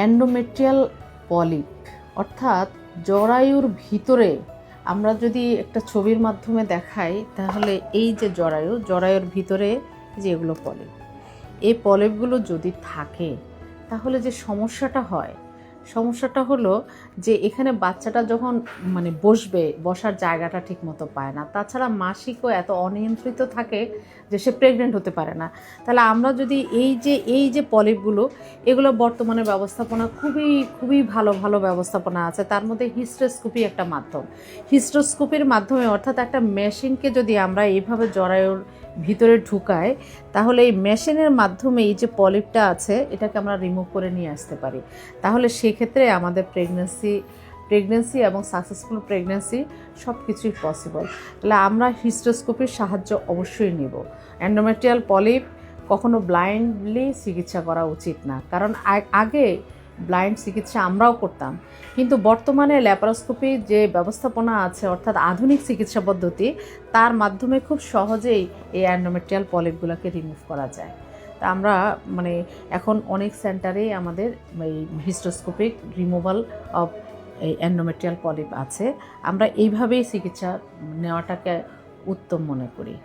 Endometrial polyp অর্থাৎ জরায়ুর ভিতরে, আমরা যদি একটা ছবির মাধ্যমে দেখাই তাহলে এই যে জরায়ুর ভিতরে যে এগুলো পলিপ, এই পলিপগুলো যদি থাকে তাহলে যে সমস্যাটা হলো যে এখানে বাচ্চাটা যখন মানে বসার জায়গাটা ঠিক মতো পায় না, তাছাড়া মাসিকও এত অনিয়ন্ত্রিত থাকে যে সে প্রেগনেন্ট হতে পারে না। তাহলে আমরা যদি এই যে পলিপগুলো, এগুলো বর্তমানে ব্যবস্থাপনা খুবই ভালো ব্যবস্থাপনা আছে। তার মধ্যে হিস্টেরোস্কোপি একটা মাধ্যম। হিস্টেরোস্কোপির মাধ্যমে অর্থাৎ একটা মেশিনকে যদি আমরা এইভাবে জরায়ুর ভিতরে ঢুকাই, তাহলে এই মেশিনের মাধ্যমে এই যে পলিপটা আছে এটাকে আমরা রিমুভ করে নিয়ে আসতে পারি। তাহলে সেক্ষেত্রে আমাদের প্রেগনেন্সি এবং সাকসেসফুল প্রেগনেন্সি সব কিছুই পসিবল। তাহলে আমরা হিস্টেরোস্কোপির সাহায্য অবশ্যই নেব। এন্ডোমেট্রিয়াল পলিপ কখনো ব্লাইন্ডলি চিকিৎসা করা উচিত না, কারণ আগে ব্লাইন্ড চিকিৎসা আমরাও করতাম, কিন্তু বর্তমানে ল্যাপারোস্কোপি যে ব্যবস্থাপনা আছে অর্থাৎ আধুনিক চিকিৎসা পদ্ধতি, তার মাধ্যমে খুব সহজেই এই এন্ডোমেট্রিয়াল পলিপগুলোকে রিমুভ করা যায়। তা আমরা মানে এখন অনেক সেন্টারেই আমাদের এই হিস্টেরোস্কোপিক রিমুভাল অফ এই এন্ডোমেট্রিয়াল পলিপ আছে। আমরা এইভাবেই চিকিৎসা নেওয়াটাকে উত্তম মনে করি।